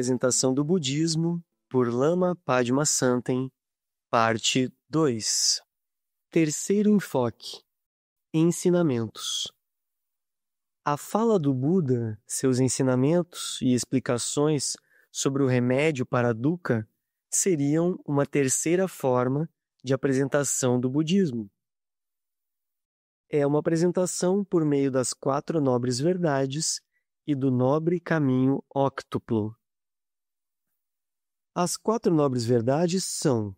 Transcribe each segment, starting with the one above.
apresentação do budismo por Lama Padma Santen, parte 2. Terceiro enfoque: ensinamentos. A fala do Buda, seus ensinamentos e explicações sobre o remédio para a dukkha seriam uma terceira forma de apresentação do budismo. É uma apresentação por meio das 4 nobres verdades e do nobre caminho óctuplo. As 4 nobres verdades são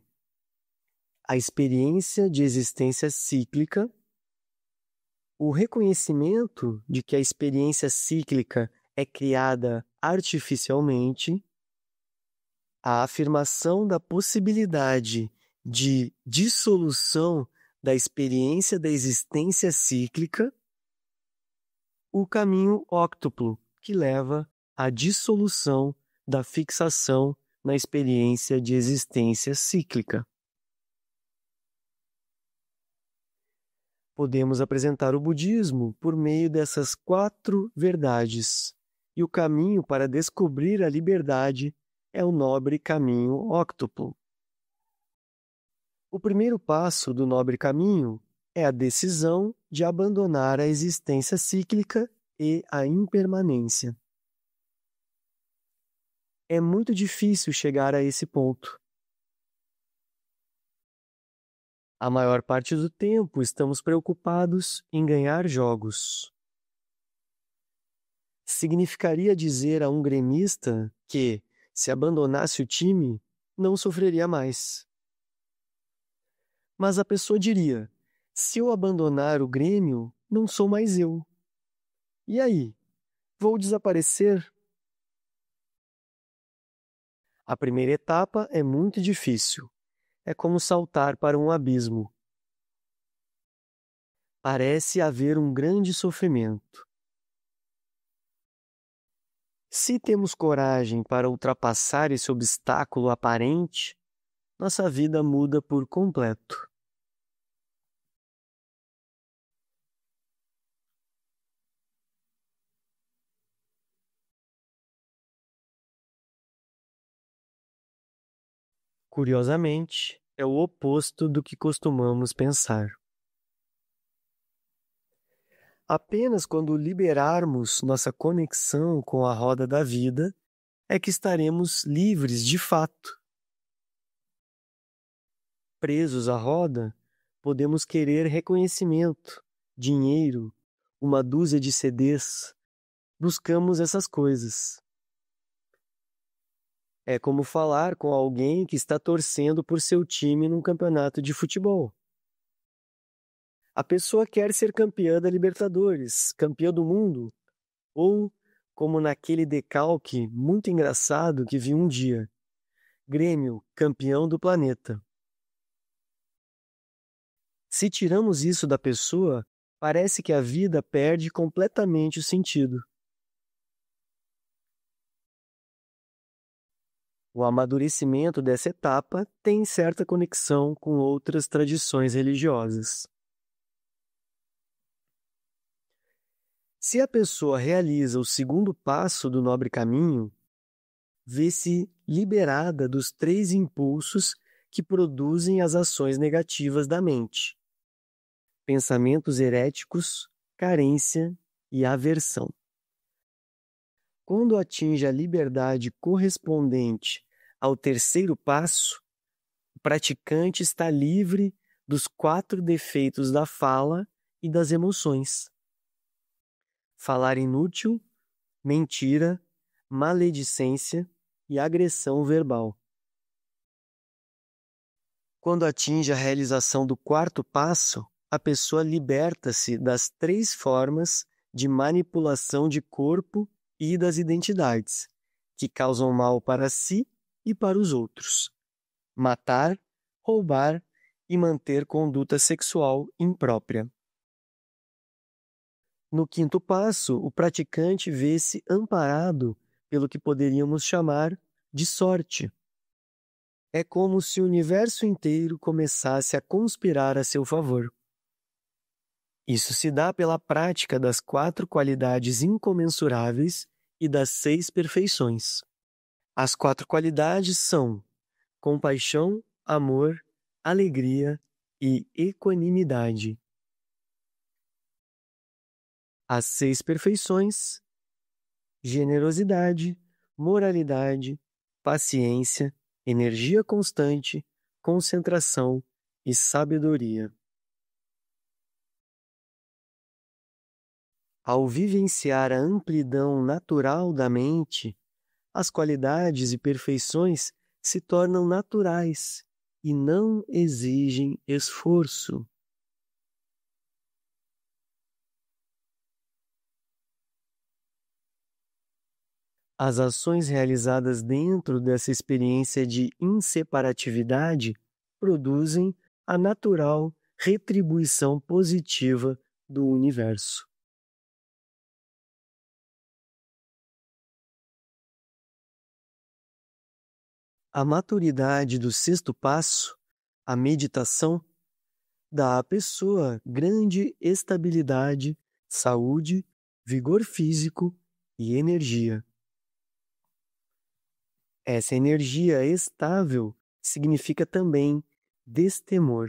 a experiência de existência cíclica, o reconhecimento de que a experiência cíclica é criada artificialmente, a afirmação da possibilidade de dissolução da experiência da existência cíclica, o caminho óctuplo, que leva à dissolução da fixação na experiência de existência cíclica. Podemos apresentar o budismo por meio dessas 4 verdades, e o caminho para descobrir a liberdade é o nobre caminho óctuplo. O primeiro passo do nobre caminho é a decisão de abandonar a existência cíclica e a impermanência. É muito difícil chegar a esse ponto. A maior parte do tempo estamos preocupados em ganhar jogos. Significaria dizer a um gremista que, se abandonasse o time, não sofreria mais. Mas a pessoa diria: se eu abandonar o Grêmio, não sou mais eu. E aí? Vou desaparecer? A primeira etapa é muito difícil. É como saltar para um abismo. Parece haver um grande sofrimento. Se temos coragem para ultrapassar esse obstáculo aparente, nossa vida muda por completo. Curiosamente, é o oposto do que costumamos pensar. Apenas quando liberarmos nossa conexão com a roda da vida é que estaremos livres de fato. Presos à roda, podemos querer reconhecimento, dinheiro, uma dúzia de CDs. Buscamos essas coisas. É como falar com alguém que está torcendo por seu time num campeonato de futebol. A pessoa quer ser campeã da Libertadores, campeã do mundo, ou, como naquele decalque muito engraçado que vi um dia, Grêmio, campeão do planeta. Se tiramos isso da pessoa, parece que a vida perde completamente o sentido. O amadurecimento dessa etapa tem certa conexão com outras tradições religiosas. Se a pessoa realiza o segundo passo do nobre caminho, vê-se liberada dos 3 impulsos que produzem as ações negativas da mente: pensamentos heréticos, carência e aversão. Quando atinge a liberdade correspondente ao terceiro passo, o praticante está livre dos 4 defeitos da fala e das emoções: falar inútil, mentira, maledicência e agressão verbal. Quando atinge a realização do 4º passo, a pessoa liberta-se das 3 formas de manipulação de corpo e das identidades, que causam mal para si e para os outros: matar, roubar e manter conduta sexual imprópria. No 5º passo, o praticante vê-se amparado pelo que poderíamos chamar de sorte. É como se o universo inteiro começasse a conspirar a seu favor. Isso se dá pela prática das 4 qualidades incomensuráveis e das 6 perfeições. As 4 qualidades são compaixão, amor, alegria e equanimidade. As 6 perfeições: generosidade, moralidade, paciência, energia constante, concentração e sabedoria. Ao vivenciar a amplidão natural da mente, as qualidades e perfeições se tornam naturais e não exigem esforço. As ações realizadas dentro dessa experiência de inseparatividade produzem a natural retribuição positiva do universo. A maturidade do 6º passo, a meditação, dá à pessoa grande estabilidade, saúde, vigor físico e energia. Essa energia estável significa também destemor.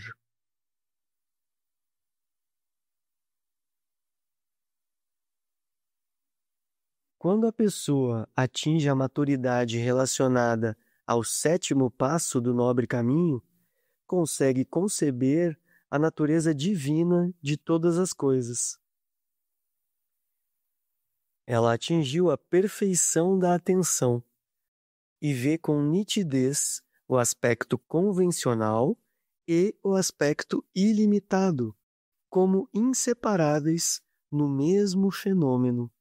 Quando a pessoa atinge a maturidade relacionada ao 7º passo do nobre caminho, consegue conceber a natureza divina de todas as coisas. Ela atingiu a perfeição da atenção e vê com nitidez o aspecto convencional e o aspecto ilimitado, como inseparáveis no mesmo fenômeno.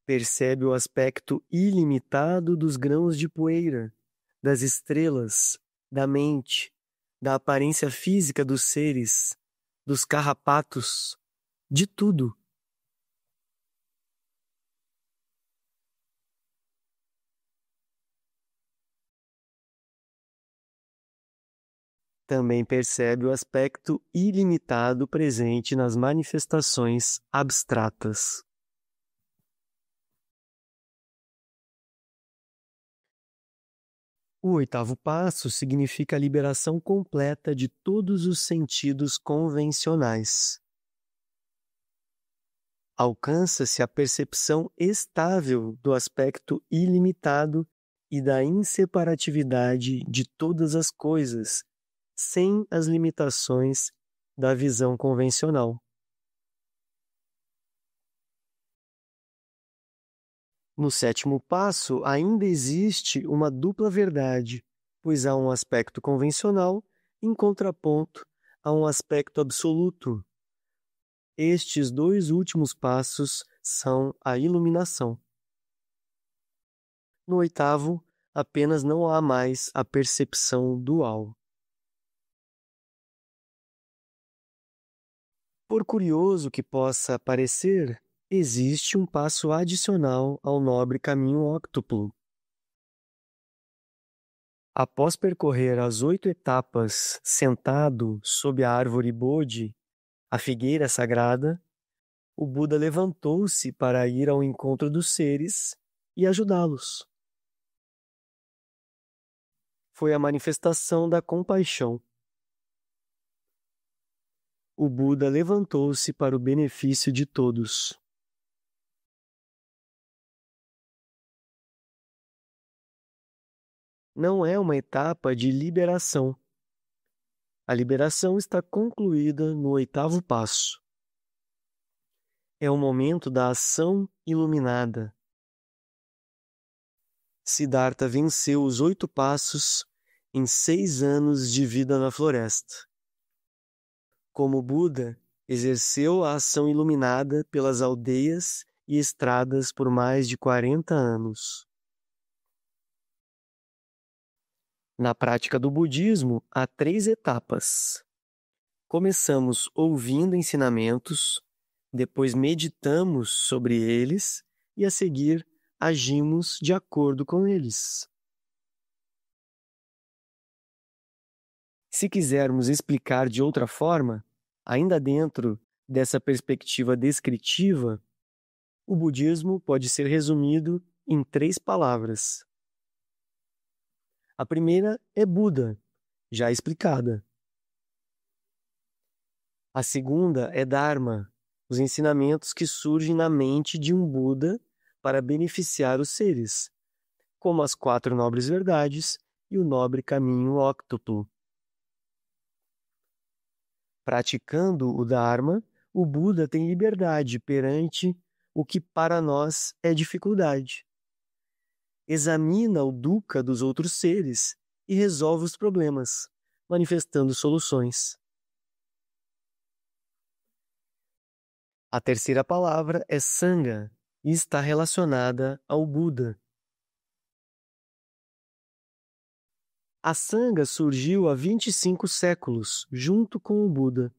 Percebe o aspecto ilimitado dos grãos de poeira, das estrelas, da mente, da aparência física dos seres, dos carrapatos, de tudo. Também percebe o aspecto ilimitado presente nas manifestações abstratas. O 8º passo significa a liberação completa de todos os sentidos convencionais. Alcança-se a percepção estável do aspecto ilimitado e da inseparatividade de todas as coisas, sem as limitações da visão convencional. No 7º passo, ainda existe uma dupla verdade, pois há um aspecto convencional em contraponto a um aspecto absoluto. Estes 2 últimos passos são a iluminação. No 8º, apenas não há mais a percepção dual. Por curioso que possa parecer, existe um passo adicional ao nobre caminho óctuplo. Após percorrer as 8 etapas sentado sob a árvore Bodhi, a figueira sagrada, o Buda levantou-se para ir ao encontro dos seres e ajudá-los. Foi a manifestação da compaixão. O Buda levantou-se para o benefício de todos. Não é uma etapa de liberação. A liberação está concluída no 8º passo. É o momento da ação iluminada. Siddhartha venceu os 8 passos em 6 anos de vida na floresta. Como Buda, exerceu a ação iluminada pelas aldeias e estradas por mais de 40 anos. Na prática do budismo, há 3 etapas. Começamos ouvindo ensinamentos, depois meditamos sobre eles e, a seguir, agimos de acordo com eles. Se quisermos explicar de outra forma, ainda dentro Dessa perspectiva descritiva, o budismo pode ser resumido em 3 palavras. A primeira é Buda, já explicada. A segunda é Dharma, os ensinamentos que surgem na mente de um Buda para beneficiar os seres, como as 4 nobres verdades e o nobre caminho óctuplo. Praticando o Dharma, o Buda tem liberdade perante o que para nós é dificuldade. Examina o dukkha dos outros seres e resolve os problemas, manifestando soluções. A terceira palavra é Sangha e está relacionada ao Buda. A Sangha surgiu há 25 séculos, junto com o Buda.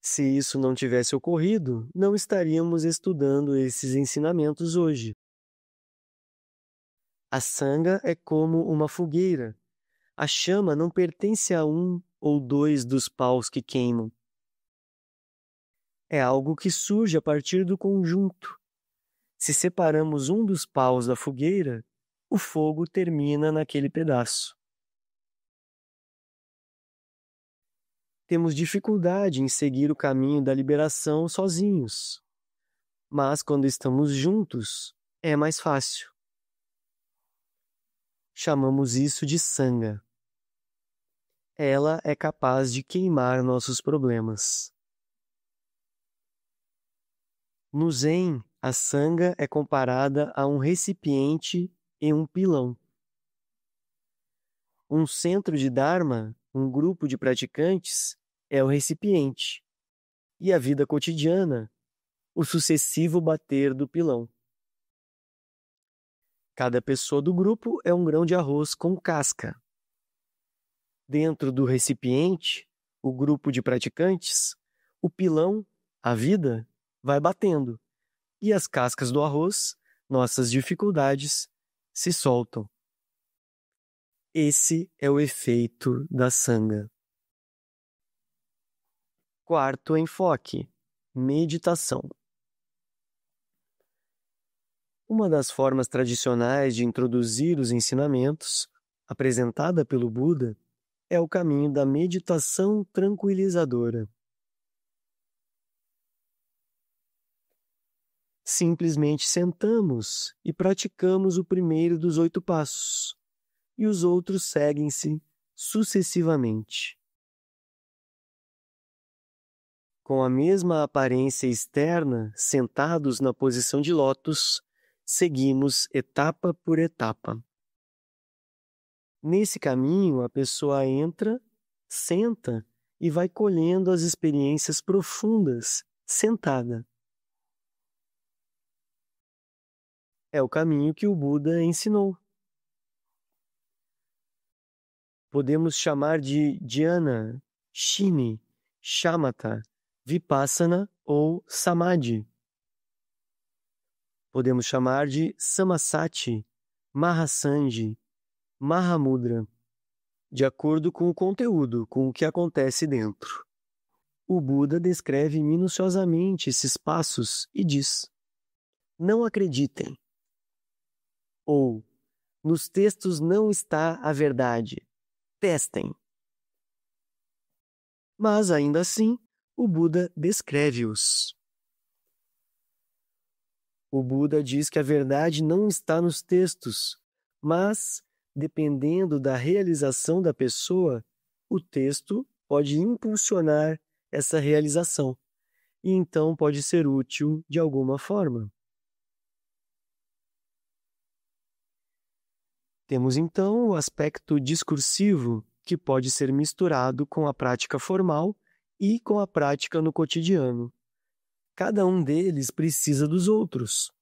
Se isso não tivesse ocorrido, não estaríamos estudando esses ensinamentos hoje. A Sangha é como uma fogueira. A chama não pertence a um ou 2 dos paus que queimam. É algo que surge a partir do conjunto. Se separamos um dos paus da fogueira, o fogo termina naquele pedaço. Temos dificuldade em seguir o caminho da liberação sozinhos. Mas quando estamos juntos, é mais fácil. Chamamos isso de Sangha. Ela é capaz de queimar nossos problemas. No Zen, a Sangha é comparada a um recipiente e um pilão. Um centro de Dharma, um grupo de praticantes, é o recipiente, e a vida cotidiana, o sucessivo bater do pilão. Cada pessoa do grupo é um grão de arroz com casca. Dentro do recipiente, o grupo de praticantes, o pilão, a vida, vai batendo, e as cascas do arroz, nossas dificuldades, se soltam. Esse é o efeito da Sangha. Quarto enfoque: meditação. Uma das formas tradicionais de introduzir os ensinamentos, apresentada pelo Buda, é o caminho da meditação tranquilizadora. Simplesmente sentamos e praticamos o primeiro dos 8 passos, e os outros seguem-se sucessivamente. Com a mesma aparência externa, sentados na posição de lótus, seguimos etapa por etapa. Nesse caminho, a pessoa entra, senta e vai colhendo as experiências profundas, sentada. É o caminho que o Buda ensinou. Podemos chamar de dhyana, shini, shamatha, vipassana ou samadhi. Podemos chamar de samasati, mahasanji, mahamudra, de acordo com o conteúdo, com o que acontece dentro. O Buda descreve minuciosamente esses passos e diz: não acreditem. Ou, nos textos não está a verdade. Testem. Mas, ainda assim, o Buda descreve-os. O Buda diz que a verdade não está nos textos, mas, dependendo da realização da pessoa, o texto pode impulsionar essa realização, e então pode ser útil de alguma forma. Temos então o aspecto discursivo, que pode ser misturado com a prática formal e com a prática no cotidiano. Cada um deles precisa dos outros.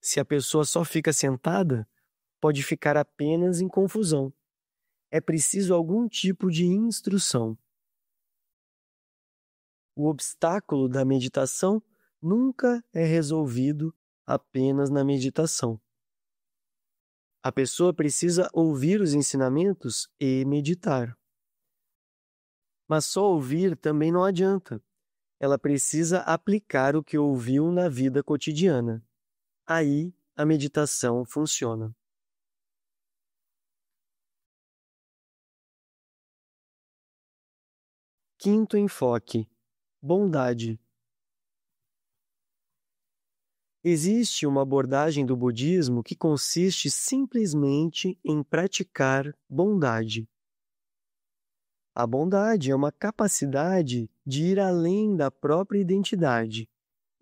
Se a pessoa só fica sentada, pode ficar apenas em confusão. É preciso algum tipo de instrução. O obstáculo da meditação nunca é resolvido apenas na meditação. A pessoa precisa ouvir os ensinamentos e meditar. Mas só ouvir também não adianta. Ela precisa aplicar o que ouviu na vida cotidiana. Aí a meditação funciona. Quinto enfoque: bondade. Existe uma abordagem do budismo que consiste simplesmente em praticar bondade. A bondade é uma capacidade de ir além da própria identidade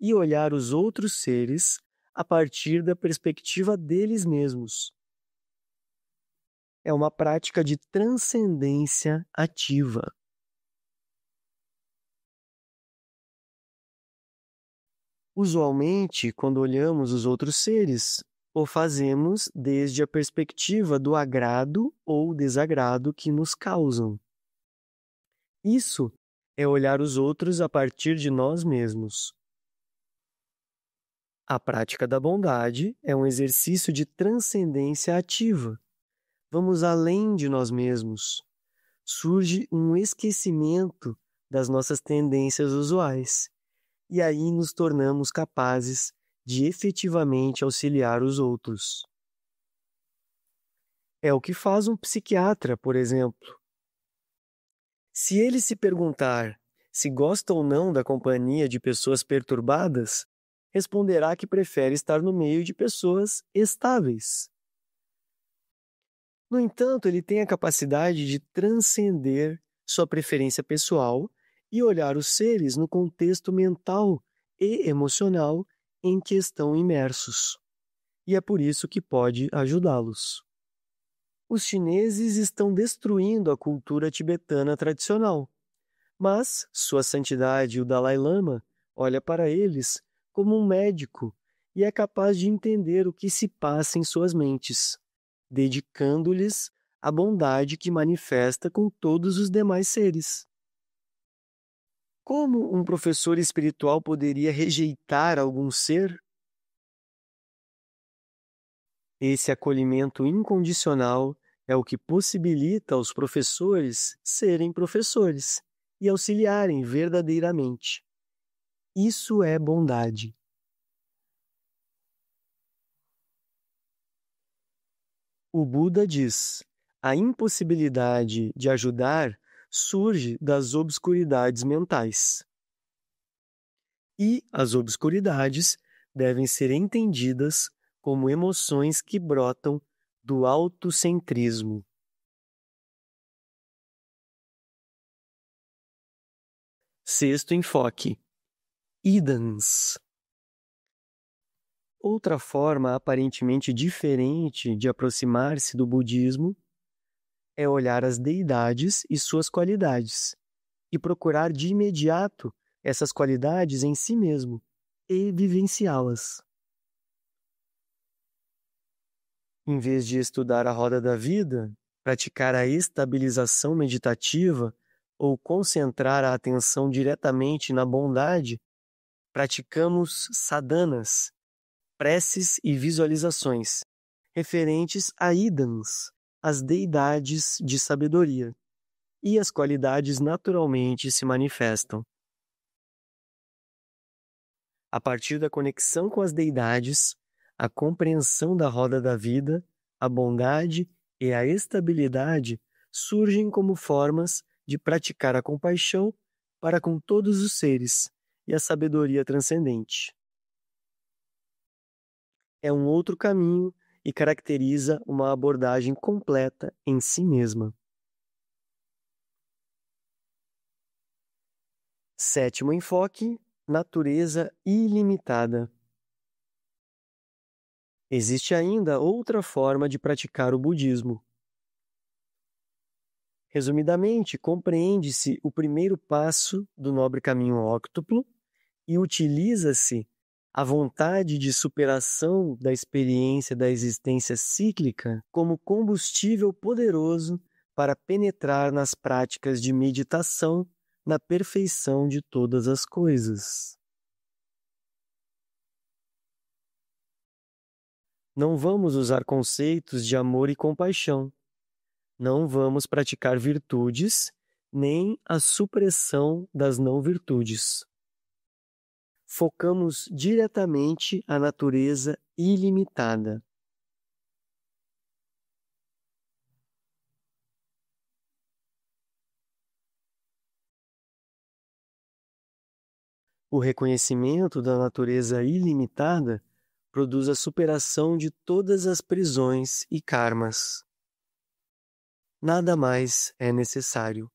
e olhar os outros seres a partir da perspectiva deles mesmos. É uma prática de transcendência ativa. Usualmente, quando olhamos os outros seres, o fazemos desde a perspectiva do agrado ou desagrado que nos causam. Isso é olhar os outros a partir de nós mesmos. A prática da bondade é um exercício de transcendência ativa. Vamos além de nós mesmos. Surge um esquecimento das nossas tendências usuais, e aí nos tornamos capazes de efetivamente auxiliar os outros. É o que faz um psiquiatra, por exemplo. Se ele se perguntar se gosta ou não da companhia de pessoas perturbadas, responderá que prefere estar no meio de pessoas estáveis. No entanto, ele tem a capacidade de transcender sua preferência pessoal e olhar os seres no contexto mental e emocional em que estão imersos. E é por isso que pode ajudá-los. Os chineses estão destruindo a cultura tibetana tradicional, mas Sua Santidade o Dalai Lama olha para eles como um médico e é capaz de entender o que se passa em suas mentes, dedicando-lhes a bondade que manifesta com todos os demais seres. Como um professor espiritual poderia rejeitar algum ser? Esse acolhimento incondicional é o que possibilita aos professores serem professores e auxiliarem verdadeiramente. Isso é bondade. O Buda diz: a impossibilidade de ajudar surge das obscuridades mentais. E as obscuridades devem ser entendidas como emoções que brotam do autocentrismo. Sexto enfoque: idans. Outra forma aparentemente diferente de aproximar-se do budismo é olhar as deidades e suas qualidades e procurar de imediato essas qualidades em si mesmo e vivenciá-las. Em vez de estudar a roda da vida, praticar a estabilização meditativa ou concentrar a atenção diretamente na bondade, praticamos sadhanas, preces e visualizações, referentes a idans, as deidades de sabedoria, e as qualidades naturalmente se manifestam. A partir da conexão com as deidades, a compreensão da roda da vida, a bondade e a estabilidade surgem como formas de praticar a compaixão para com todos os seres e a sabedoria transcendente. É um outro caminho e caracteriza uma abordagem completa em si mesma. Sétimo enfoque: natureza ilimitada. Existe ainda outra forma de praticar o budismo. Resumidamente, compreende-se o primeiro passo do nobre caminho óctuplo e utiliza-se a vontade de superação da experiência da existência cíclica como combustível poderoso para penetrar nas práticas de meditação na perfeição de todas as coisas. Não vamos usar conceitos de amor e compaixão. Não vamos praticar virtudes nem a supressão das não-virtudes. Focamos diretamente a natureza ilimitada. O reconhecimento da natureza ilimitada produz a superação de todas as prisões e karmas. Nada mais é necessário.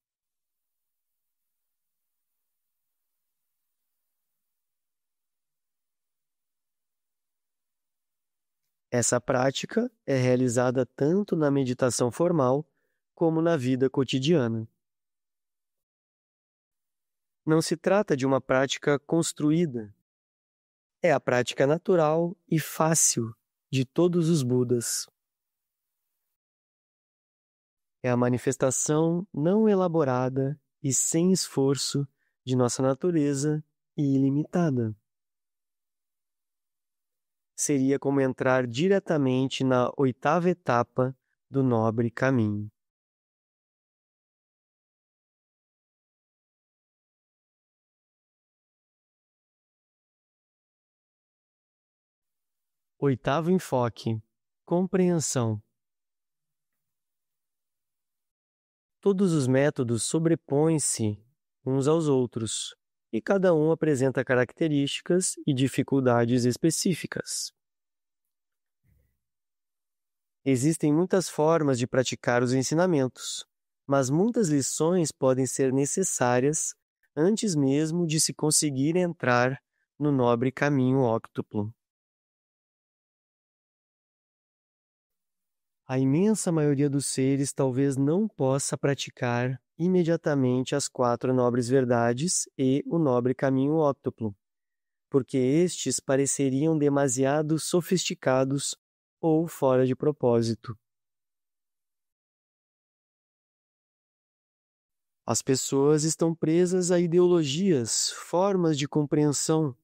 Essa prática é realizada tanto na meditação formal como na vida cotidiana. Não se trata de uma prática construída. É a prática natural e fácil de todos os Budas. É a manifestação não elaborada e sem esforço de nossa natureza ilimitada. Seria como entrar diretamente na 8ª etapa do nobre caminho. Oitavo enfoque: compreensão. Todos os métodos sobrepõem-se uns aos outros, e cada um apresenta características e dificuldades específicas. Existem muitas formas de praticar os ensinamentos, mas muitas lições podem ser necessárias antes mesmo de se conseguir entrar no nobre caminho óctuplo. A imensa maioria dos seres talvez não possa praticar imediatamente as 4 nobres verdades e o nobre caminho óctuplo, porque estes pareceriam demasiado sofisticados ou fora de propósito. As pessoas estão presas a ideologias, formas de compreensão,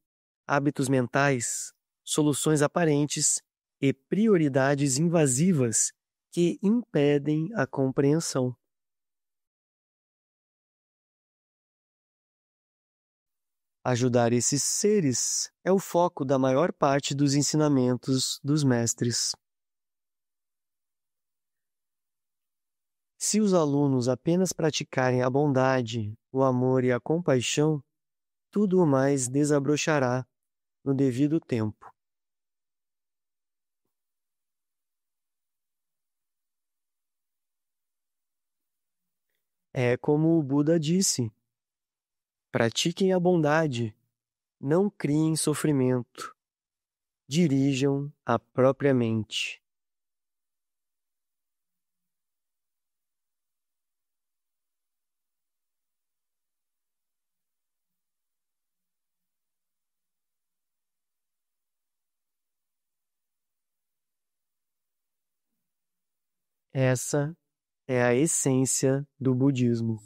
hábitos mentais, soluções aparentes e prioridades invasivas que impedem a compreensão. Ajudar esses seres é o foco da maior parte dos ensinamentos dos mestres. Se os alunos apenas praticarem a bondade, o amor e a compaixão, tudo o mais desabrochará no devido tempo. É como o Buda disse: pratiquem a bondade, não criem sofrimento, dirijam a própria mente. Essa é a essência do budismo.